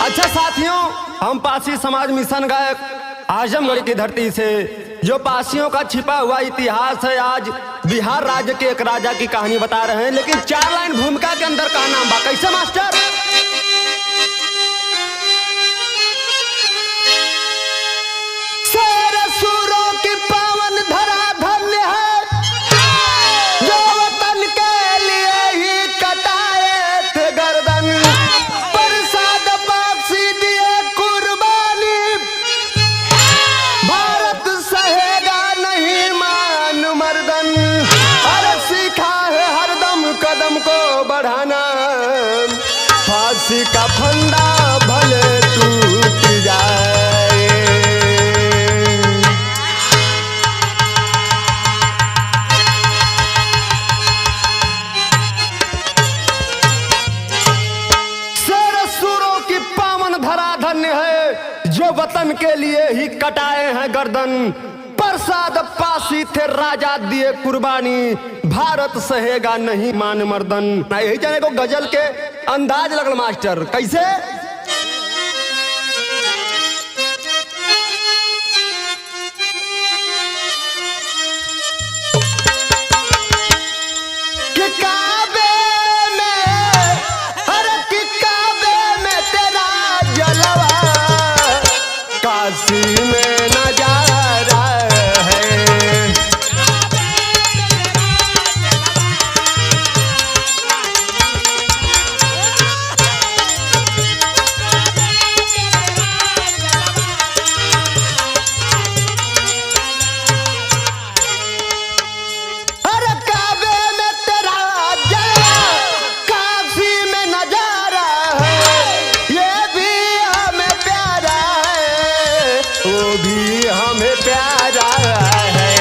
अच्छा साथियों, हम पासी समाज मिशन गायक आजमगढ़ की धरती से जो पासियों का छिपा हुआ इतिहास है, आज बिहार राज्य के एक राजा की कहानी बता रहे हैं। लेकिन 4 लाइन भूमिका के अंदर का नाम बा, कैसे मास्टर? सुरों की पावन धरा धन्य है, जो वतन के लिए ही कटाए थे गर्दन, प्रसाद पासी दिए कुर्बानी, भारत सहेगा नहीं मान मर्दन। अरे सीखा है हरदम कदम को बढ़ाना, फांसी का फंदा भले टूट जाए। जो वतन के लिए ही कटाए हैं गर्दन, प्रसाद पासी थे राजा दिए कुर्बानी, भारत सहेगा नहीं मान मर्दन। यही जाने को गजल के अंदाज लगल मास्टर, कैसे? काशी में नजारा है, अरे काबे में तेरा जलवा, काशी में नजारा है, ये भी हमें प्यारा है, वो भी हमें प्यारा है।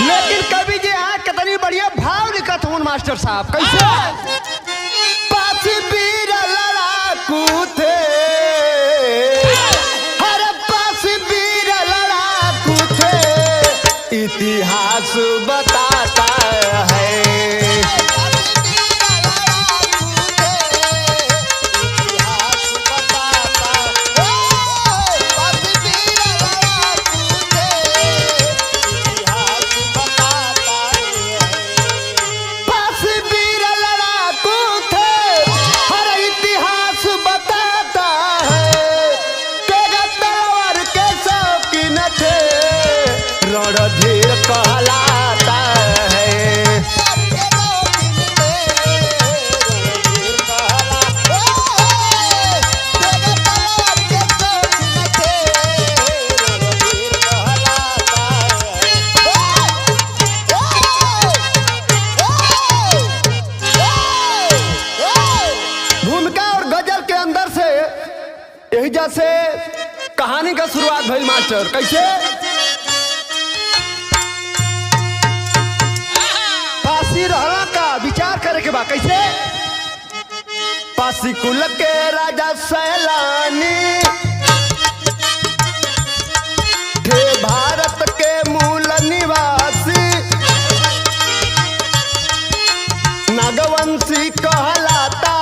लेकिन कवि जी यहाँ कितनी बढ़िया भाव लिखत हूँ मास्टर साहब, कैसे? पासी वीर लड़ाकू थे, इतिहास बताता है। पासी वीर लड़ाकू थे, हर इतिहास बताता है। तेगा तलवार के शौकीन थे, रणधीर कहलाता है। भूमिका और गजल के अंदर से यही जैसे कहानी का शुरुआत भइल मास्टर, कैसे? रहना का विचार करे के बा, कैसे? पासी कुल के राजा सैलानी थे, भारत के मूल निवासी, नागवंशी कहलाता,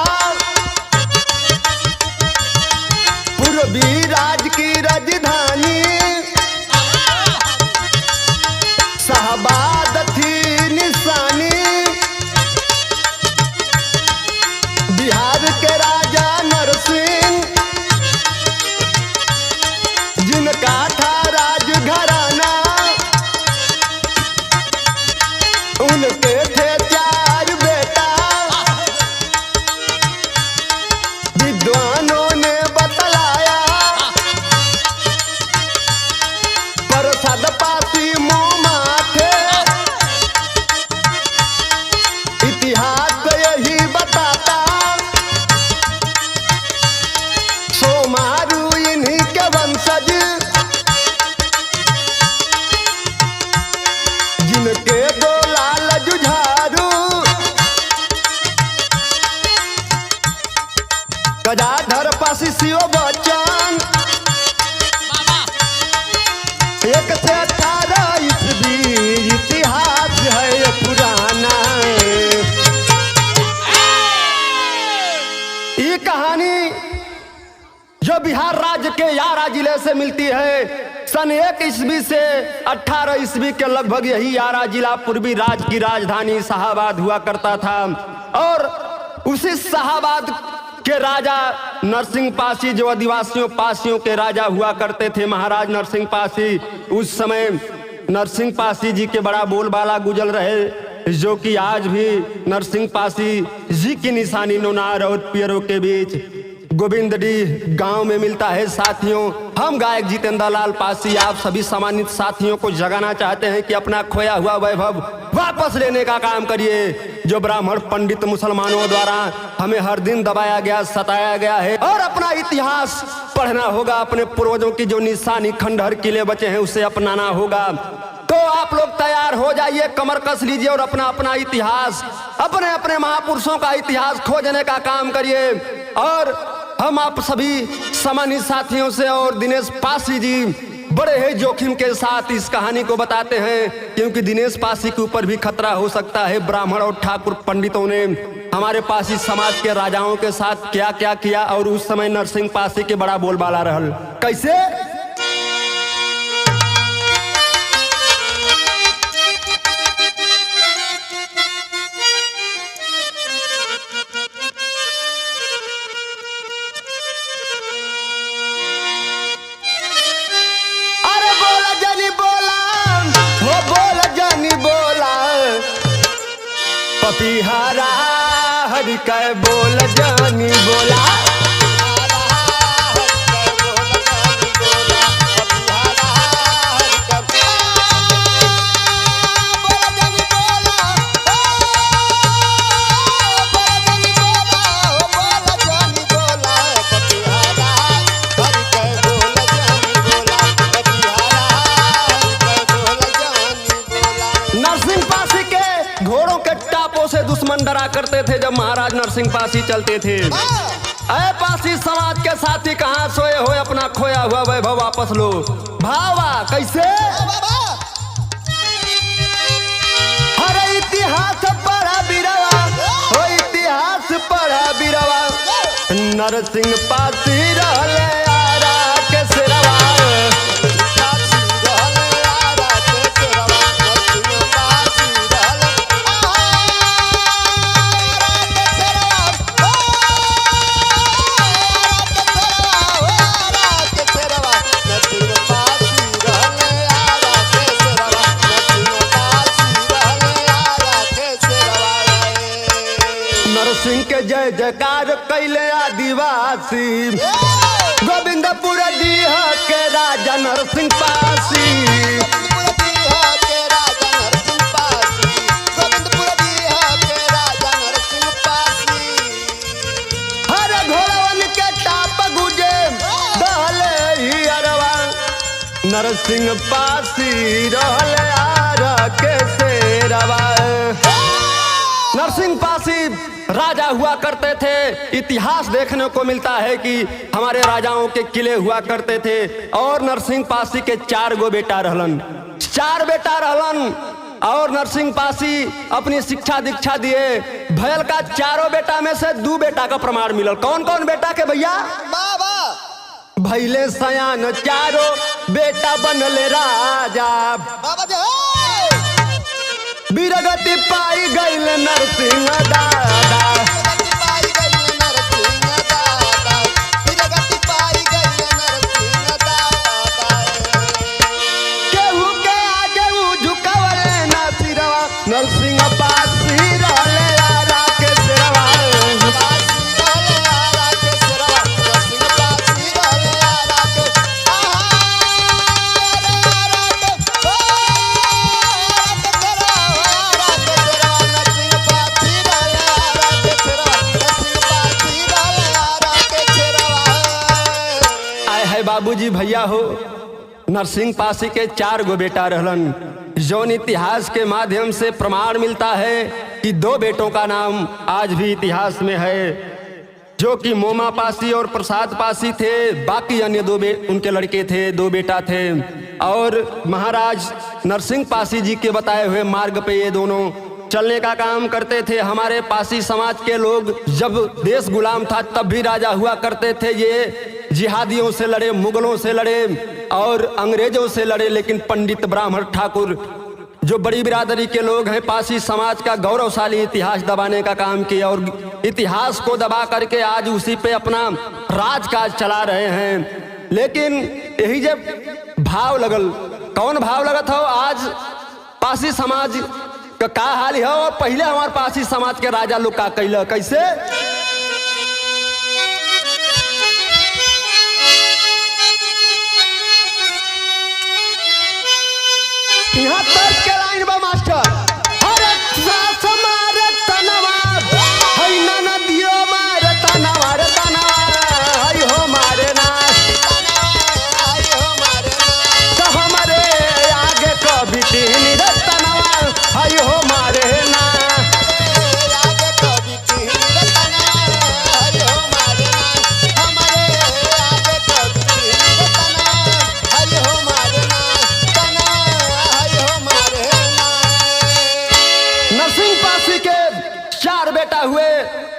पूर्वी राज की राजधानी शाहबाद थी निशानी, बिहार के राजा नरसिंह जिनका था राज घराना, उनके थे 4 बेटा, विद्वानों ने बतलाया राज्य के यारा जिले से मिलती है। सन 1 ईस्वी से 18 ईस्वी के लगभग यही यारा जिला पूर्वी राज्य की राजधानी शाहाबाद हुआ करता था। और उसी शाहाबाद के राजा नरसिंह पासी, जो आदिवासियों पासियों के राजा हुआ करते थे, महाराज नरसिंह पासी, उस समय नरसिंह पासी जी के बड़ा बोलबाला गुजर रहे, जो कि आज भी नरसिंह पासी जी की निशानी नोनार और पियरों के बीच गोविंदडीह गांव में मिलता है। साथियों, हम गायक जितेंद्र लाल पासी आप सभी सम्मानित साथियों को जगाना चाहते हैं कि अपना खोया हुआ वैभव वापस लेने का काम करिए, जो ब्राह्मण पंडित मुसलमानों द्वारा हमें हर दिन दबाया गया, सताया गया है। और अपना इतिहास पढ़ना होगा, अपने पूर्वजों की जो निशानी खंडहर किले बचे हैं उसे अपनाना होगा। तो आप लोग तैयार हो जाइए, कमर कस लीजिए और अपना अपना इतिहास, अपने अपने महापुरुषों का इतिहास खोजने का काम करिए। और हम आप सभी सम्मानित साथियों से और दिनेश पासी जी बड़े ही जोखिम के साथ इस कहानी को बताते हैं, क्योंकि दिनेश पासी के ऊपर भी खतरा हो सकता है। ब्राह्मण और ठाकुर पंडितों ने हमारे पासी समाज के राजाओं के साथ क्या क्या किया, और उस समय नरसिंह पासी के बड़ा बोलबाला रहल। कैसे? पपीहारा हरि कै बोल जानी बोला, दुश्मन डरा करते थे जब महाराज नरसिंह पासी चलते थे। ऐ पासी समाज के साथी कहाँ सोए हो, अपना खोया हुआ वैभव वापस लो। भावा कैसे? हर इतिहास पढ़ा बिरवा, हो इतिहास पढ़ा बिरवा, नरसिंह पासी रहले आरा के सिरवा। नरसिंह के जय जयकार कैले आदिवासी, गोविंदपुर डीह के राजा नरसिंह पासी। हर घोड़वन के टाप गुजे दहले ही अरवा, नरसिंह पासी रहले आरा के सेरवा। नरसिंह पासी राजा हुआ करते थे। इतिहास देखने को मिलता है कि हमारे राजाओं के किले हुआ करते थे। और नरसिंह पासी के 4 गो बेटा रहलन, 4 बेटा रहलन। और नरसिंह पासी अपनी शिक्षा दीक्षा दिए। भयल का 4 बेटा में से 2 बेटा का प्रमाण मिलल। कौन कौन बेटा के भैया? भैले सयान 4 बेटा बनले राजा, वीरगति पाई गईल नरसिंह दादा। केहू के आगे ऊ झुकावले ना सिरवा, नरसिंह पासी रहले आरा के सिरवा। बाबूजी भैया हो, नरसिंह पासी के 4 गो बेटा रहलन। जौन इतिहास के माध्यम से प्रमाण मिलता है कि 2 बेटों का नाम आज भी इतिहास में है, जो कि मोमा पासी और प्रसाद पासी थे। बाकी अन्य 2 उनके लड़के थे, 2 बेटा थे। और महाराज नरसिंह पासी जी के बताए हुए मार्ग पे ये दोनों चलने का काम करते थे। हमारे पासी समाज के लोग जब देश गुलाम था तब भी राजा हुआ करते थे। ये जिहादियों से लड़े, मुगलों से लड़े और अंग्रेजों से लड़े, लेकिन पंडित ब्राह्मण ठाकुर जो बड़ी बिरादरी के लोग हैं, पासी समाज का गौरवशाली इतिहास दबाने का काम किया और इतिहास को दबा करके आज उसी पे अपना राजकाज चला रहे हैं। लेकिन यही जब भाव लगल, कौन भाव लगत हो? आज पासी समाज का हाल है और पहले हमारे पासी समाज के राजा लोग का कैला कैसे? यहाँ तक के लाइन बा मास्टर, अरे सास मारे तनवा, हई ननदियो मारे तनवा, रे तनवा, हई हो मारे ना, हई हो मारे ना, तो हमारे आगे कभी तीन रे तनवा, हई हो मारे ना, आगे कभी तीन रे तनवा, हई हो मारे ना, हमारे आगे कभी तीन रे तनवा, हई हो मारे ना, तनवा, हई हो मारे ना। नरसिंह पासी के 4 बेटा हुए,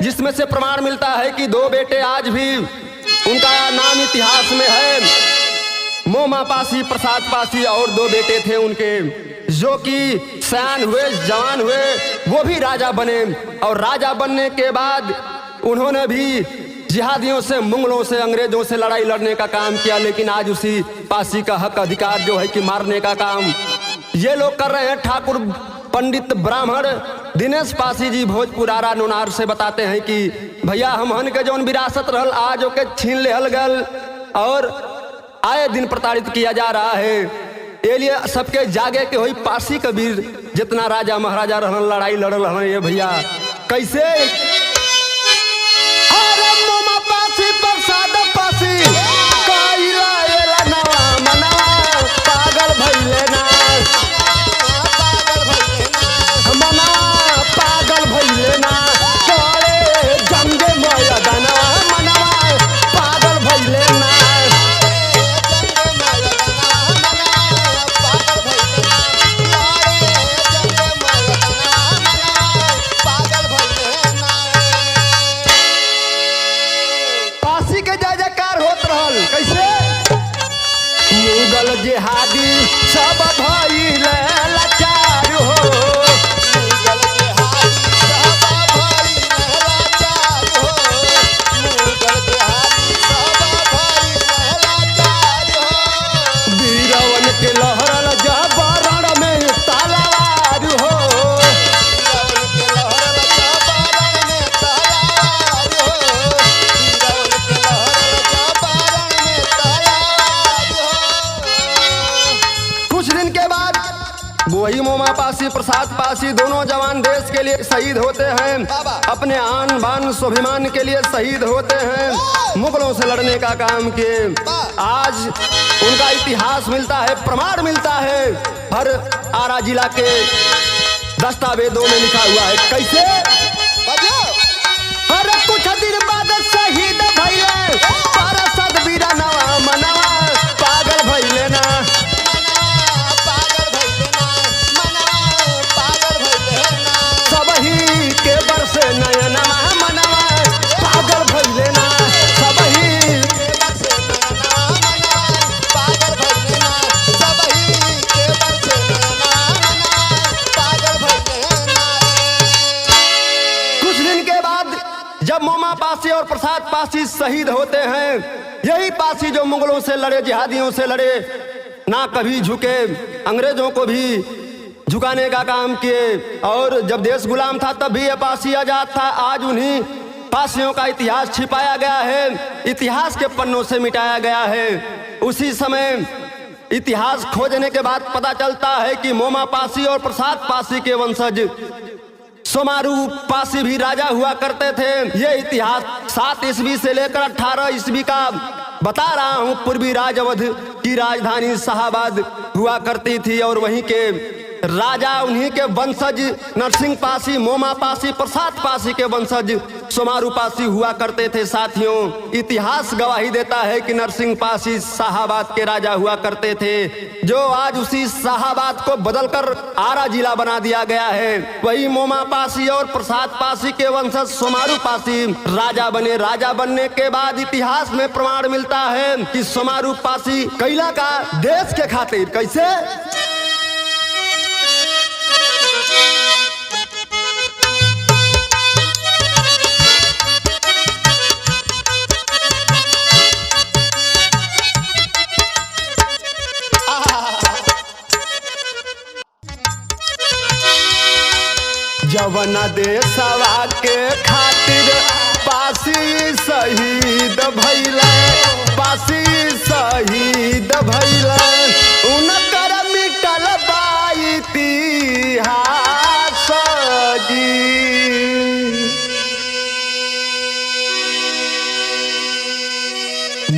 जिसमें से प्रमाण मिलता है कि 2 बेटे आज भी उनका नाम इतिहास में है, मोमा पासी, प्रसाद पासी, और 2 बेटे थे उनके जो कि सयान हुए, जवान हुए, वो भी राजा बने और राजा बनने के बाद उन्होंने भी जिहादियों से, मुगलों से, अंग्रेजों से लड़ाई लड़ने का काम किया। लेकिन आज उसी पासी का हक अधिकार जो है कि मारने का काम ये लोग कर रहे हैं। ठाकुर पंडित ब्राह्मण दिनेश पासी जी भोजपुरारा नोनार से बताते हैं कि भैया हमहन के जौन विरासत रहल आज ओके छीन लेहल गल और आए दिन प्रताड़ित किया जा रहा है। ये लिए सबके जागे के होई पासी कबीर जितना राजा महाराजा रहन लड़ाई लड़ल रहन। ये भैया कैसे? अरे मोमा पासी, प्रसाद पासी, काइला एला नवा मनवा, पागल भइले ना, मनवा पागल भइले ना, करे जंगे मोया दनवा, मनवा पागल भइले ना, पासी के जय जयकार होत रहल। कैसे? मुगल जिहादी सब भइले लाचार हो, मुगल जिहादी सब भइले लाचार हो, मुगल जिहादी सब भइले लाचार हो, वीरवन के लहरल जबरण में तलवार हो, वीरवन के लहरल जबरण में तलवार हो, वीरवन के लहरल जबरण में तलवार हो। कुछ दिन के बाद वही मोमा पासी, प्रसाद पासी दोनों जवान देश के लिए शहीद होते हैं, अपने आन बान स्वाभिमान के लिए शहीद होते हैं, मुगलों से लड़ने का काम किए। आज उनका इतिहास मिलता है, प्रमाण मिलता है, हर आरा जिला के दस्तावेजों में लिखा हुआ है। कैसे? अरे कुछ दिन बाद शहीद भइले, पारसद वीरा नवा मनवा, पागल भइले ना, सबही के बरसे नयनमा मनवा, पागल भइले ना, सबही के बरसे नयनमा मनवा, पागल भइले ना, सबही के बरसे नयनमा मनवा, पागल भइले ना। कुछ दिन के बाद जब मोमा पासी और प्रसाद पासी शहीद होते हैं, यही पासी जो मुगलों से लड़े, जिहादियों से लड़े, ना कभी झुके, अंग्रेजों को भी झुकाने का काम किए और जब देश गुलाम था तब भी ये पासी आजाद था। आज उन्हीं पासियों का इतिहास छिपाया गया है, इतिहास के पन्नों से मिटाया गया है। उसी समय इतिहास खोजने के बाद पता चलता है कि मोमा पासी और प्रसाद पासी के वंशज सोमारू पासी भी राजा हुआ करते थे। ये इतिहास 7 ईस्वी से लेकर 18 ईस्वी का बता रहा हूँ। पूर्वी राज अवध की राजधानी शाहाबाद हुआ करती थी और वहीं के राजा उन्हीं के वंशज नरसिंह पासी, मोमा पासी, प्रसाद पासी के वंशज सोमारू पासी हुआ करते थे। साथियों, इतिहास गवाही देता है कि नरसिंह पासी शाहाबाद के राजा हुआ करते थे, जो आज उसी शाहाबाद को बदलकर आरा जिला बना दिया गया है। वही मोमा पासी और प्रसाद पासी के वंशज सोमारू पासी राजा बने। राजा बनने के बाद इतिहास में प्रमाण मिलता है कि सोमारू पासी कैला का देश के खातिर कैसे जवन देशवा के खातिर पासी शहीद भइला, पासी शहीद भइला, उनकर मिटल बा इतिहास जी।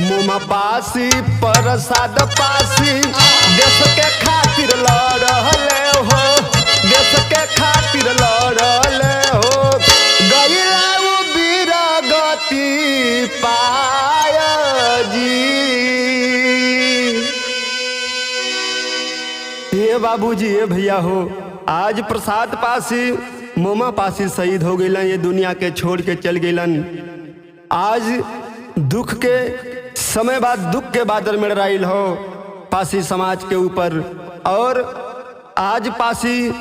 मोमा पासी प्रसाद पासी देश के खातिर लड़ले हो, देश के खातिर लड़ले हो, गइला वो वीर गति पाय जी। ये बाबूजी, ये भैया हो, आज प्रसाद पासी मोमा पासी शहीद हो गइलन, ये दुनिया के छोड़ के चल गइलन। आज दुख के समय बाद दुख के बादल में राइल हो पासी समाज के ऊपर, और आज पासी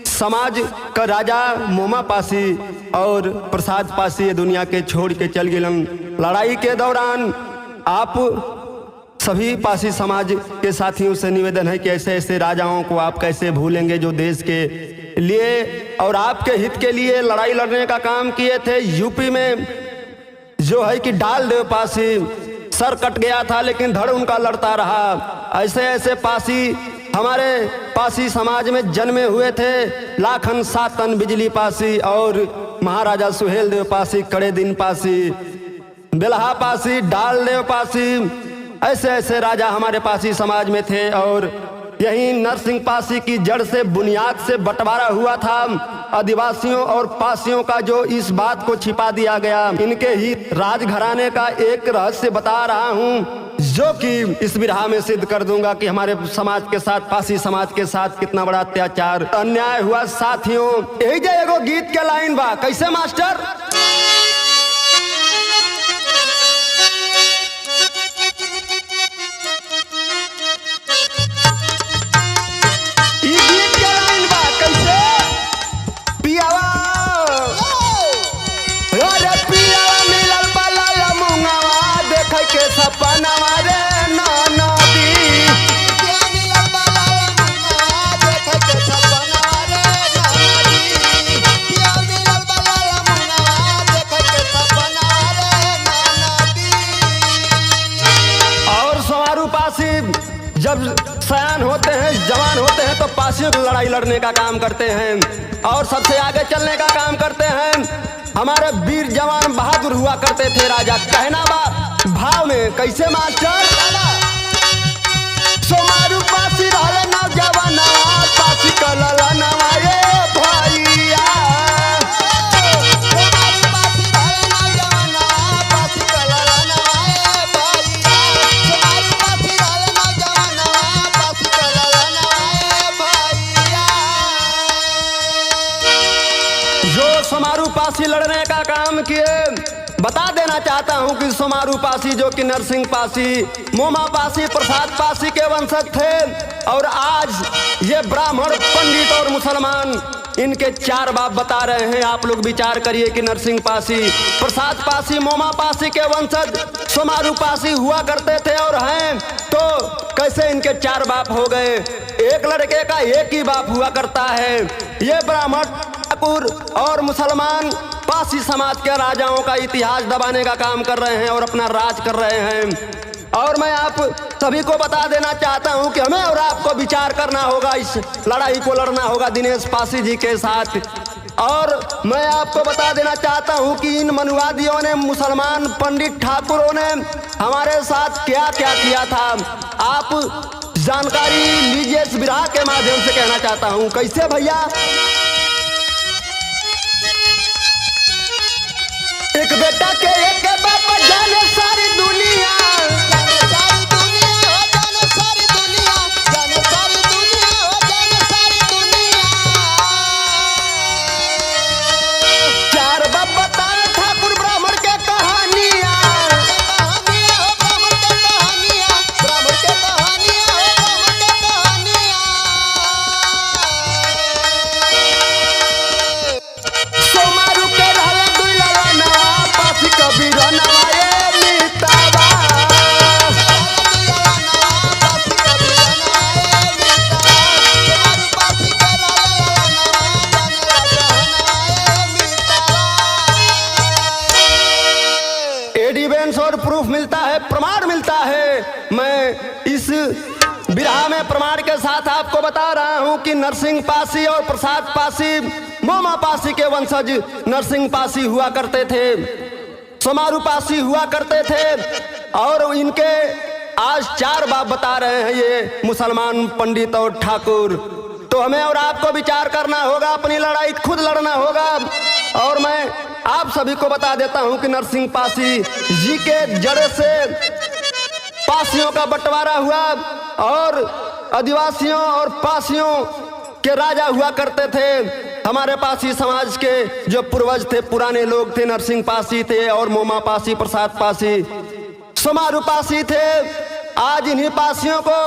समाज का राजा मोमा पासी और प्रसाद पासी ये दुनिया के छोड़ के चल गए। लड़ाई के दौरान आप सभी पासी समाज के साथियों से निवेदन है कि ऐसे ऐसे राजाओं को आप कैसे भूलेंगे जो देश के लिए और आपके हित के लिए लड़ाई लड़ने का काम किए थे। यूपी में जो है कि डाल देव पासी सर कट गया था लेकिन धड़ उनका लड़ता रहा। ऐसे ऐसे पासी हमारे पासी समाज में जन्मे हुए थे। लाखन सातन बिजली पासी और महाराजा सुहेल देव पासी, कड़े दिन पासी, बेलहा पासी, डाल देव पासी, ऐसे ऐसे राजा हमारे पासी समाज में थे। और यही नरसिंह पासी की जड़ से बुनियाद से बंटवारा हुआ था आदिवासियों और पासियों का, जो इस बात को छिपा दिया गया। इनके ही राजघराने का एक रहस्य बता रहा हूँ जो कि इस बिरहा में सिद्ध कर दूंगा कि हमारे समाज के साथ, पासी समाज के साथ कितना बड़ा अत्याचार अन्याय हुआ। साथियों, यही जो गीत के लाइन बा, कैसे मास्टर? गीत के लाइन बा कैसे? पियावा अरे पियावा मिलल बला मुंगवा देख के सपनवा रे जब सयान होते हैं, जवान होते हैं तो पासियों की लड़ाई लड़ने का काम करते हैं और सबसे आगे चलने का काम करते हैं। हमारे वीर जवान बहादुर हुआ करते थे राजा। कहना बा भाव में कैसे मास्टर? सोमारू पासी रहले ना जवाना, पासी कलला नवाए भैया। सोमारू पासी लड़ने का काम किए। बता देना चाहता हूं कि सोमारू पासी जो कि नरसिंह पासी, मोमा पासी, प्रसाद पासी के वंशज थे और आज ये ब्राह्मण, पंडित और मुसलमान इनके चार बाप बता रहे हैं। आप लोग विचार करिए कि नरसिंह पासी, प्रसाद पासी, मोमा पासी के वंशज सोमारू पासी हुआ करते थे और हैं, तो कैसे इनके चार बाप हो गए? एक लड़के का एक ही बाप हुआ करता है। ये ब्राह्मण और मुसलमान पासी समाज के राजाओं का इतिहास दबाने का काम कर रहे हैं और अपना राज कर रहे हैं। और मैं आप सभी को बता देना चाहता हूं कि हमें और आपको विचार करना होगा, इस लड़ाई को लड़ना होगा दिनेश पासी जी के साथ। और मैं आपको बता देना चाहता हूं कि इन मनुवादियों ने, मुसलमान पंडित ठाकुरों ने हमारे साथ क्या क्या किया था। आप जानकारी लीजिए इस विरह के माध्यम से कहना चाहता हूं। कैसे भैया? एक बेटा के एक बाप जाने सारी दुनिया, जाने सारी दुनिया हो, जाने सारी दुनिया, जाने सारी दुनिया हो, जाने सारी दुनिया। चार बाप बताए ठाकुर ब्राह्मण के कहानियां, कहानियां हो ब्राह्मण के कहानियां, ब्राह्मण के कहानियां हो, ब्राह्मण के कहानियां। सोमारू के रहला दुइला ना पासी कबीर नवाए मितावा। एविडेंस और प्रूफ मिलता है, प्रमाण मिलता है। मैं इस विरह में प्रमाण के साथ आपको बता रहा हूं कि नरसिंह पासी और प्रसाद पासी, मोमा पासी के वंशज नरसिंह पासी हुआ करते थे, सोमारू पासी हुआ करते थे। और इनके आज 4 बाप बता रहे हैं ये मुसलमान पंडित और ठाकुर। तो हमें और आपको विचार करना होगा, अपनी लड़ाई खुद लड़ना होगा। और मैं आप सभी को बता देता हूं कि नरसिंह पासी जी के जड़े से पासियों का बंटवारा हुआ और आदिवासियों और पासियों के राजा हुआ करते थे। हमारे पासी समाज के जो पूर्वज थे, पुराने लोग थे, नरसिंह पासी थे और मोमा पासी, प्रसाद पासी, सोमारू पासी थे। आज इन्हीं पासियों को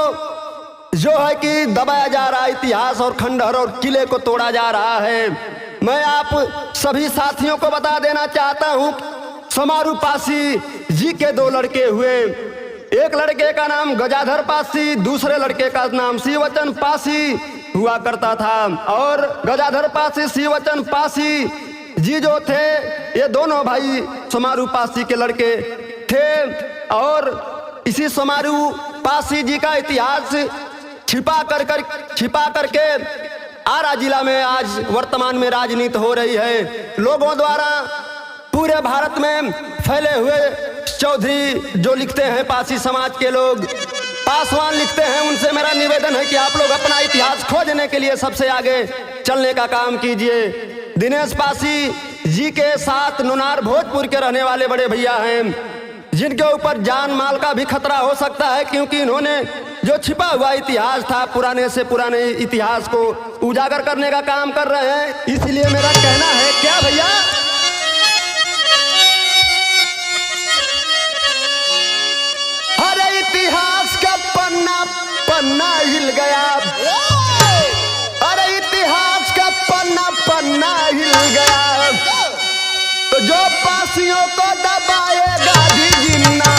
जो है कि दबाया जा रहा है, इतिहास और खंडहर और किले को तोड़ा जा रहा है। मैं आप सभी साथियों को बता देना चाहता हूं, सोमारू पासी जी के 2 लड़के हुए। एक लड़के का नाम गजाधर पासी, दूसरे लड़के का नाम शिवचन पासी हुआ करता था। और गजाधर पासी, शिवचन पासी जी जो थे, ये दोनों भाई सोमारू पासी के लड़के थे। और इसी सोमारू पासी जी का इतिहास छिपा करके आरा जिला में आज वर्तमान में राजनीति हो रही है। लोगों द्वारा पूरे भारत में फैले हुए चौधरी जो लिखते हैं, पासी समाज के लोग, पासवान लिखते हैं, उनसे मेरा निवेदन है कि आप लोग अपना इतिहास खोजने के लिए सबसे आगे चलने का काम कीजिए। दिनेश पासी जी के साथ नुनार भोजपुर के रहने वाले बड़े भैया हैं, जिनके ऊपर जान माल का भी खतरा हो सकता है, क्योंकि इन्होंने जो छिपा हुआ इतिहास था, पुराने से पुराने इतिहास को उजागर करने का काम कर रहे हैं। इसलिए मेरा कहना है, क्या भैया, अरे इतिहास का पन्ना पन्ना हिल गया, अरे इतिहास का पन्ना पन्ना हिल गया। तो जो पासियों को दबाएगा भी जिन्ना,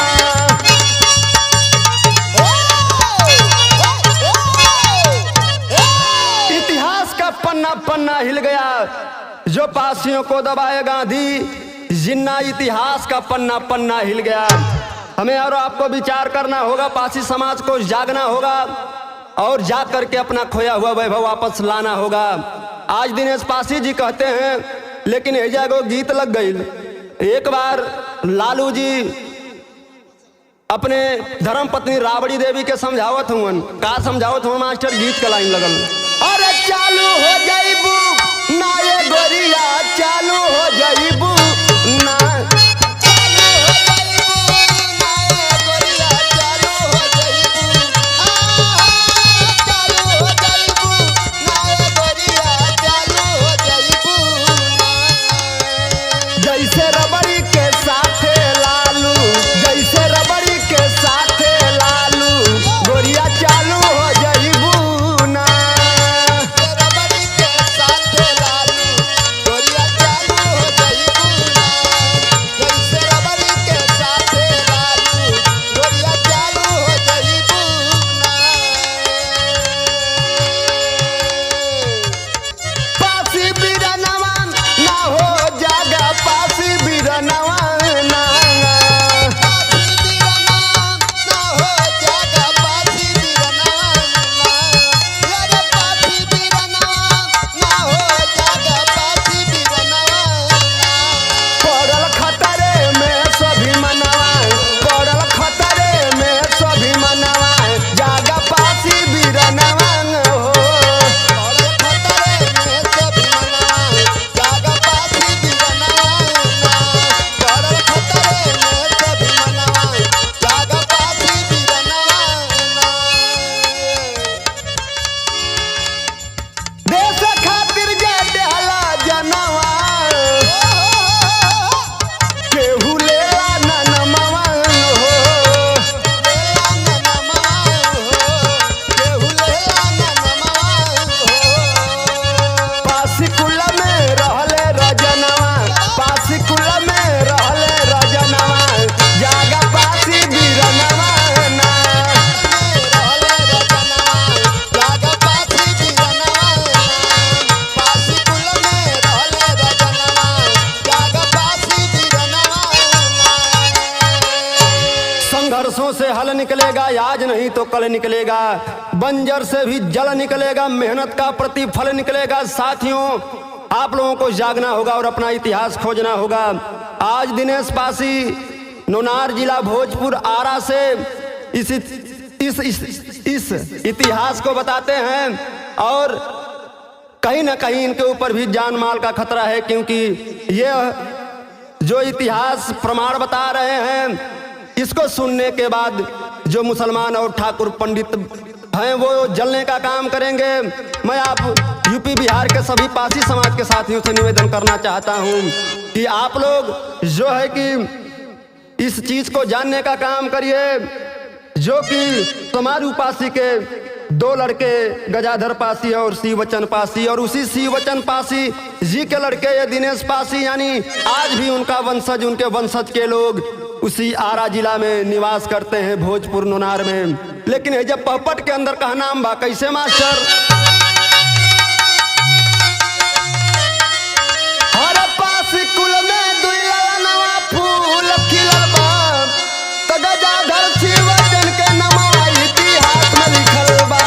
इतिहास का पन्ना पन्ना हिल गया। जो पासियों को दबाए गांधी जिन्ना, इतिहास का पन्ना पन्ना हिल गया। हमें और आपको विचार करना होगा, पासी समाज को जागना होगा और जाग करके अपना खोया हुआ वैभव वापस लाना होगा। आज दिनेश पासी जी कहते हैं, लेकिन एजा को गीत लग गई। एक बार लालू जी अपने धर्म पत्नी राबड़ी देवी के समझावत हुन, का समझावत हुन मास्टर, गीत का लाइन लगल, अरे चालू हो जाइबू ना ये गोरिया, चालू हो जाइबू ना, जैसे रबड़ी के साथे लालू, जैसे रबड़ी के साथे लालू, गोरिया चालू हो जाइबू ना, रबड़ी के साथे लालू, गोरिया चालू हो जाइबू नहीं तो कल निकलेगा, बंजर से भी जल निकलेगा, मेहनत का प्रतिफल निकलेगा। साथियों, आप लोगों को जागना होगा और अपना इतिहास खोजना होगा। आज दिनेश पासी नौनार जिला भोजपुर आरा से इस इतिहास को बताते हैं और कहीं ना कहीं इनके ऊपर भी जान माल का खतरा है, क्योंकि ये जो इतिहास प्रमाण बता रहे हैं इसको सुनने के बाद जो मुसलमान और ठाकुर पंडित हैं वो जलने का काम करेंगे। मैं आप यूपी बिहार के सभी पासी समाज के साथियों से निवेदन करना चाहता हूं कि आप लोग जो है कि इस चीज को जानने का काम करिए, जो कि समारू पासी के दो लड़के गजाधर पासी और शिववचन पासी, और उसी शिववचन पासी जी के लड़के ये दिनेश पासी, यानी आज भी उनका वंशज, उनके वंशज के लोग उसी आरा जिला में निवास करते हैं, भोजपुर नौनार में। लेकिन ये जब पहपट के अंदर का नाम बा कैसे मास्टर? हर पासी कुल में दुइया नवा फूल खिलल बा, त गजाधर शिववचन के नाम इतिहास में लिखल बा।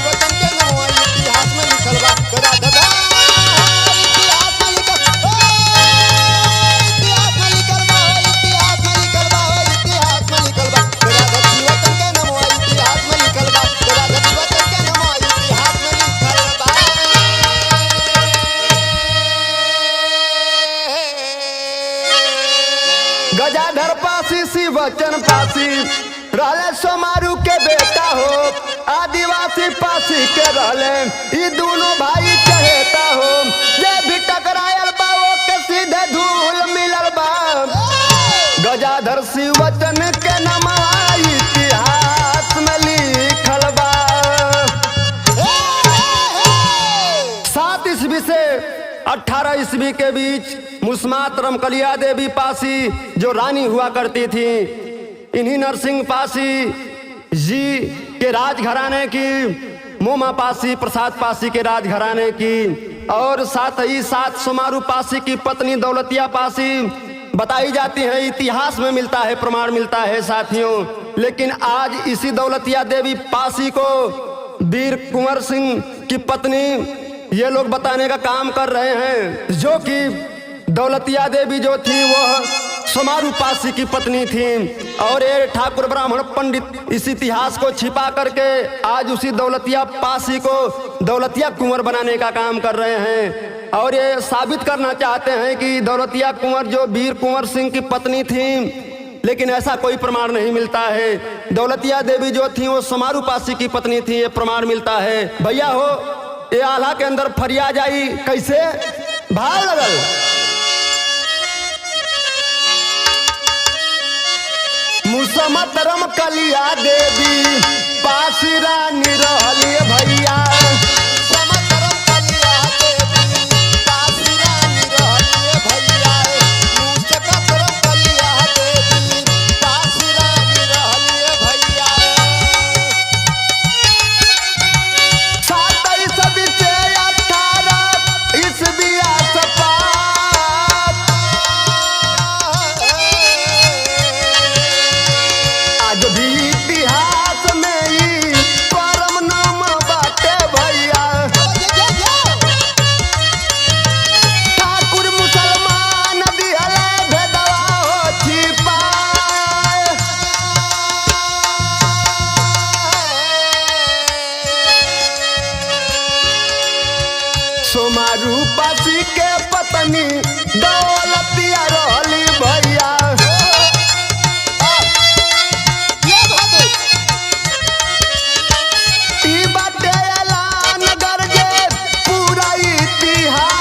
वतन के नमो इतिहास में लिखल बा, गदाधर इतिहास में लिखल बा, इतिहास में लिखल बा, इतिहास में लिखल बा, इतिहास में लिखल बा, गदाधर वतन के नमो इतिहास में लिखल बा, गदाधर वतन के नमो इतिहास में लिखल बा। गजाधर पासी शिववचन पासी रहले सोमारू के बेटा हो, आदिवासी पासी के रहले ई दोनों भाई चहेता हो। जे भी टकरायल बा वो के सीधे धूल मिलल बा। गजाधर शिववचन के नामवा इतिहास में लिखल बा। 7 ईस्वी से 18 ईस्वी के बीच मुस्मात रमकलिया देवी पासी जो रानी हुआ करती थी, इन्हीं नरसिंह पासी जी के राजघराने की, मोमा पासी प्रसाद पासी के राजघराने की, और साथ ही साथ सोमारू पासी की पत्नी दौलतिया पासी बताई जाती है। इतिहास में मिलता है, प्रमाण मिलता है साथियों। लेकिन आज इसी दौलतिया देवी पासी को वीर कुंवर सिंह की पत्नी ये लोग बताने का काम कर रहे हैं, जो कि दौलतिया देवी जो थी वह सोमारू पासी की पत्नी थी, और ये ठाकुर ब्राह्मण पंडित इस इतिहास को छिपा करके आज उसी दौलतिया पासी को दौलतिया कुंवर बनाने का काम कर रहे हैं, और ये साबित करना चाहते हैं कि दौलतिया कुंवर जो वीर कुंवर सिंह की पत्नी थी। लेकिन ऐसा कोई प्रमाण नहीं मिलता है। दौलतिया देवी जो थी वो सोमारू पासी की पत्नी थी, ये प्रमाण मिलता है। भैया हो, ये आल्हा के अंदर फरियाद आई कैसे? भाव लगल। मुसमत रमकलिया देवी पासी रानी रहली भैया। समत रमकलिया देवी पासी रानी रहली भैया। मुसमत रमकलिया देवी पासी रानी रहली भैया। 7 ईस्वी से 18 ईस्वी आसपास आज भी इतिहास में ही परम नाम बाटे भैया। ठाकुर मुसलमान दिहले भेदवा हो छिपाए। सोमारू पासी के पत्नी दौलतिया रहली भैया। ई बाटे ऐलान गरजे पूरा इतिहास।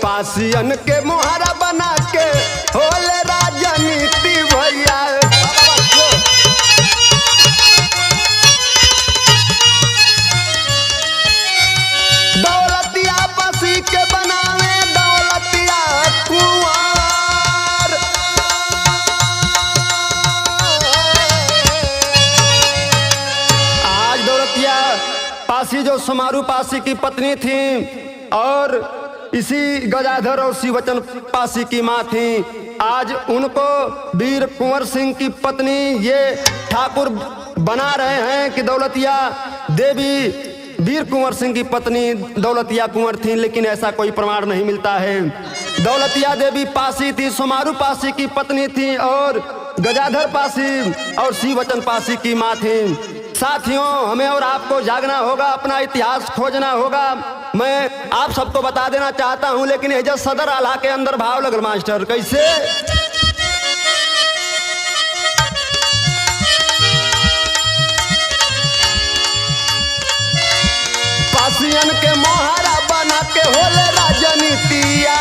पासियन के मोहरा बना के होले राजनीति भैया। दौलतिया पासी के बनावे दौलतिया कुंवर। आज दौलतिया पासी जो सोमारू पासी की पत्नी थी और इसी गजाधर और शिवचन पासी की माँ थी। आज उनको वीर कुंवर सिंह की पत्नी ये ठाकुर बना रहे हैं कि दौलतिया देवी वीर कुंवर सिंह की पत्नी दौलतिया कुंवर थी, लेकिन ऐसा कोई प्रमाण नहीं मिलता है। दौलतिया देवी पासी थी, सोमारू पासी की पत्नी थी और गजाधर पासी और शिवचन पासी की माँ थी। साथियों, हमें और आपको जागना होगा, अपना इतिहास खोजना होगा। मैं आप सबको बता देना चाहता हूं, लेकिन ये जो सदर आला के अंदर भाव लगल मास्टर कैसे। पासियन के मोहरा बना के होले राजनीतिया,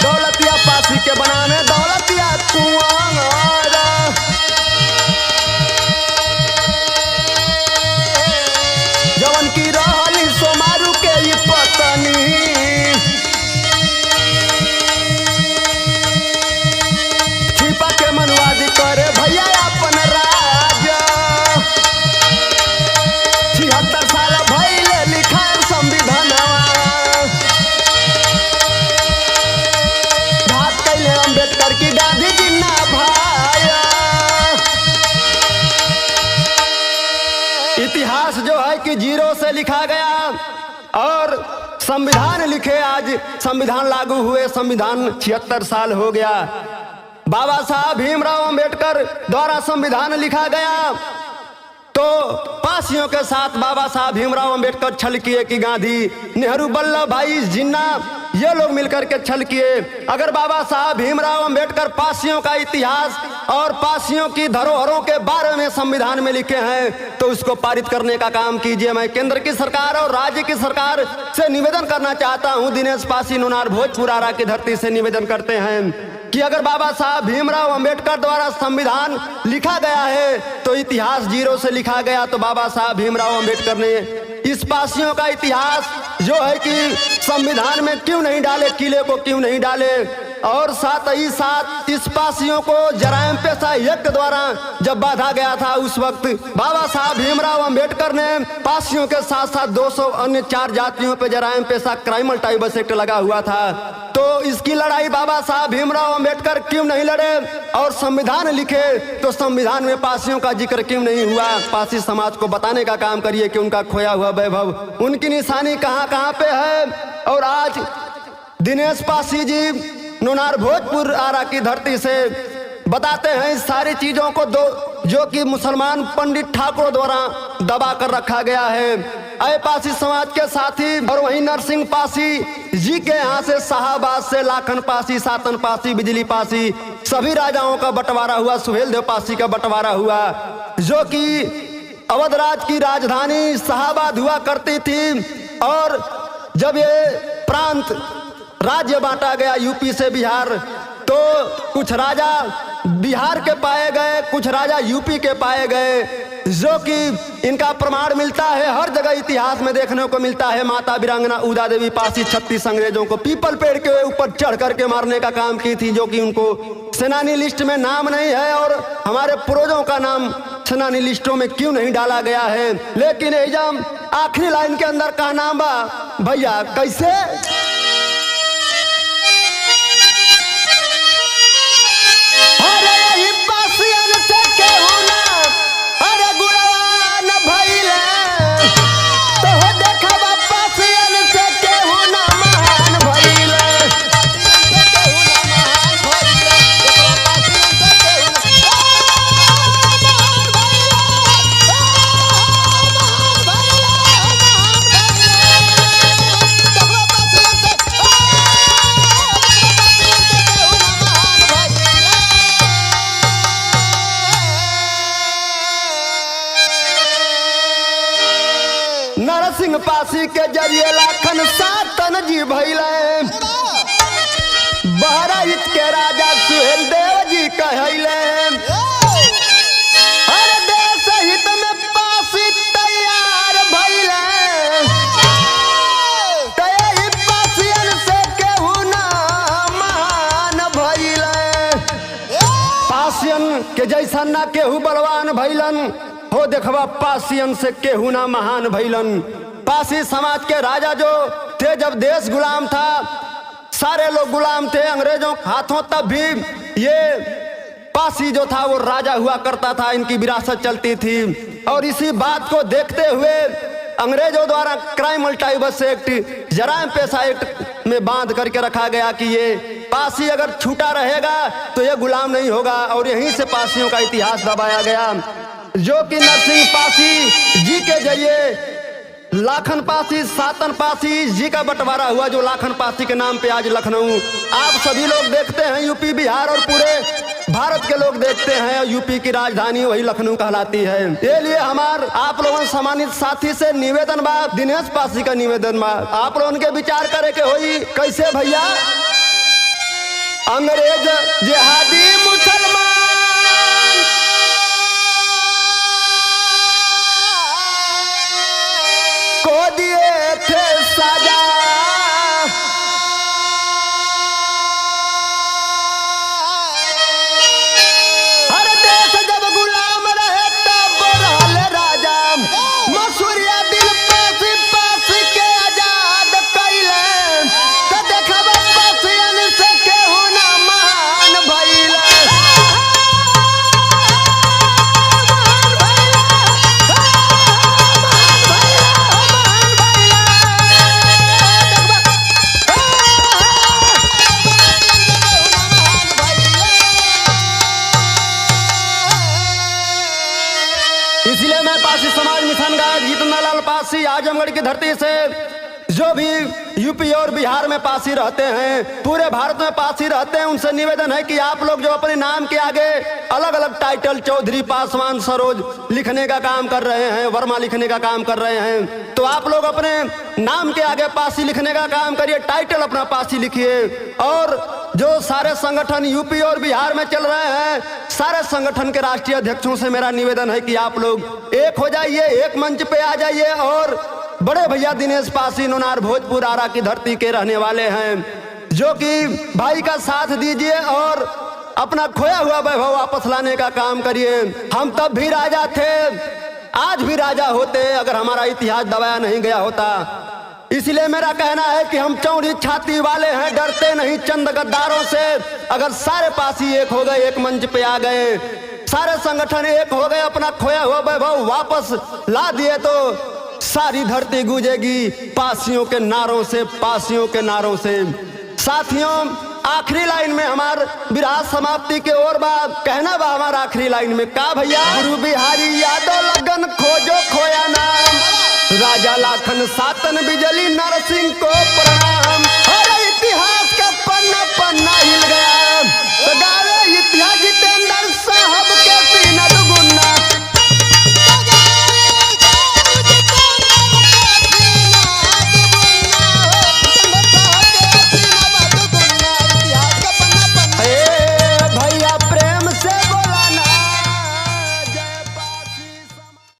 दौलतिया पासी के बनाने दौलतिया कुंवर, जवन की रहली सोमारू के ही पत्नी, छिपा के मनवादी करे भैया अपन राजा। 76 साल भइले लिखायल संविधानवा, घात कैले अम्बेडकर की गांधी जी ना भाया। इतिहास जो है कि जीरो से लिखा गया और संविधान लिखे आज संविधान लागू हुए, संविधान 76 साल हो गया। बाबा साहब भीमराव अंबेडकर द्वारा संविधान लिखा गया तो पासियों के साथ बाबा साहब भीमराव अंबेडकर छल किए कि गांधी, नेहरू, वल्लभ भाई जिन्ना ये लोग मिलकर के छल किए। अगर बाबा साहब भीमराव अंबेडकर पासियों का इतिहास और पासियों की धरोहरों के बारे में संविधान में लिखे हैं तो उसको पारित करने का काम कीजिए। मैं केंद्र की सरकार और राज्य की सरकार से निवेदन करना चाहता हूं। दिनेश पासी नुनार भोजपुर आरा की धरती से निवेदन करते हैं कि अगर बाबा साहब भीमराव अंबेडकर द्वारा संविधान लिखा गया है तो इतिहास जीरो से लिखा गया, तो बाबा साहब भीमराव अंबेडकर ने इस पासियों का इतिहास जो है कि संविधान में क्यों नहीं डाले, किले को क्यों नहीं डाले। और साथ ही साथ इस पासियों को जरायम पेशा एक्ट द्वारा जब बांधा गया था उस वक्त बाबा साहब भीमराव अंबेडकर ने पासियों के साथ साथ 200 अन्य 4 जातियों पे जरायम पेशा क्राइमल टाइबस एक्ट लगा हुआ था। तो इसकी लड़ाई बाबा साहब भीमराव अंबेडकर क्यों नहीं लड़े और संविधान लिखे तो संविधान में पासियों का जिक्र क्यों नहीं हुआ। पासी समाज को बताने का काम करिए कि उनका खोया हुआ वैभव, उनकी निशानी कहां कहां पे है। और आज दिनेश पासी जी नुनार भोजपुर आरा की धरती से बताते हैं इस सारी चीजों को जो कि मुसलमान पंडित ठाकुर द्वारा दबा कर रखा गया है। अय पासी समाज के साथी और वहीं नरसिंह पासी जी के यहाँ से शाहबाद से लाखन पासी, सातन पासी, बिजली पासी सभी राजाओं का बंटवारा हुआ। सुहेल देव पासी का बंटवारा हुआ जो कि अवध राज की राजधानी शाहबाद हुआ करती थी। और जब ये प्रांत राज्य बांटा गया यूपी से बिहार तो कुछ राजा बिहार के पाए गए, कुछ राजा यूपी के पाए गए, जो कि इनका प्रमाण मिलता है हर जगह इतिहास में देखने को मिलता है। माता वीरांगना उदा देवी पासी 36 अंग्रेजों को पीपल पेड़ के ऊपर चढ़ करके मारने का काम की थी, जो कि उनको सेनानी लिस्ट में नाम नहीं है और हमारे पूर्वजों का नाम सेनानी लिस्टों में क्यों नहीं डाला गया है। लेकिन एजम आखिरी लाइन के अंदर का नाम बा भैया कैसे। नरसिंह पासी के जरिए लाखन सातन जी भइले, बहराइच के राजा सुहेल देव जी कहले, हर देश हित में पासी तैयार भइले, तय पासियन से केहू ना महान भइले। पासियन के जैसा ना केहू बलवान भइलन हो, देखवा पासियन से केहू ना महान भइलन। पासी समाज के राजा जो थे, जब देश गुलाम था, सारे लोग गुलाम थे अंग्रेजों के हाथों, तब भी ये पासी जो था वो राजा हुआ करता था, इनकी विरासत चलती थी। और इसी बात को देखते हुए अंग्रेजों द्वारा क्राइम मल्टीवर्स एक्ट, जराइम पेशा एक्ट में बांध करके रखा गया कि ये पासी अगर छूटा रहेगा तो ये गुलाम नहीं होगा। और यहीं से पासियों का इतिहास दबाया गया, जो कि नरसिंह पासी जी के जरिए लाखन पासी, सातन पासी जी का बंटवारा हुआ, जो लाखन पासी के नाम पे आज लखनऊ आप सभी लोग देखते हैं। यूपी, बिहार और पूरे भारत के लोग देखते हैं, यूपी की राजधानी वही लखनऊ कहलाती है। ये लिए हमार आप लोगों सम्मानित साथी से निवेदन बा, दिनेश पासी का निवेदन बा, आप लोगों के विचार करे के होई कैसे भैया। अंग्रेज जिहादी मुसलमान को दिए थे सजा, हर देश जब गुलाम रहे तब रहल राजा, मसूरिया दिल पासी पासी के आजाद कैले, तो देखब पासियन से केहू ना महान भइले। इसलिए मैं पासी समाज मिशन गायक जितना लाल पासी आजमगढ़ की धरती से, जो भी यूपी और बिहार में पासी रहते हैं, पूरे भारत में पासी रहते हैं, उनसे निवेदन है कि आप लोग जो अपने नाम के आगे अलग अलग टाइटल चौधरी, पासवान, सरोज लिखने का काम कर रहे हैं, वर्मा लिखने का काम कर रहे हैं, तो आप लोग अपने नाम के आगे पासी लिखने का काम करिए, टाइटल अपना पासी लिखिए। और जो सारे संगठन यूपी और बिहार में चल रहे हैं, सारे संगठन के राष्ट्रीय अध्यक्षों से मेरा निवेदन है कि आप लोग एक हो जाइए, एक मंच पे आ जाइए। और बड़े भैया दिनेश पासी नोनार भोजपुर आरा की धरती के रहने वाले हैं, जो कि भाई का साथ दीजिए और अपना खोया हुआ वैभव वापस लाने का काम करिए। हम तब भी राजा थे, आज भी राजा होते अगर हमारा इतिहास दबाया नहीं गया होता। इसलिए मेरा कहना है कि हम चौड़ी छाती वाले हैं, डरते नहीं चंद गद्दारों से। अगर सारे पासी एक हो गए, एक मंच पे आ गए, सारे संगठन एक हो गए, अपना खोया हुआ वैभव वापस ला दिए, तो सारी धरती गूंजेगी पासियों के नारों से, पासियों के नारों से। साथियों, आखिरी लाइन में हमार विराह समाप्ति के और बात कहना बा, हमारा आखिरी लाइन में का भैया। गुरु बिहारी यादव लगन खोजो खोया नाम, राजा लाखन सातन बिजली नरसिंह को प्रणाम।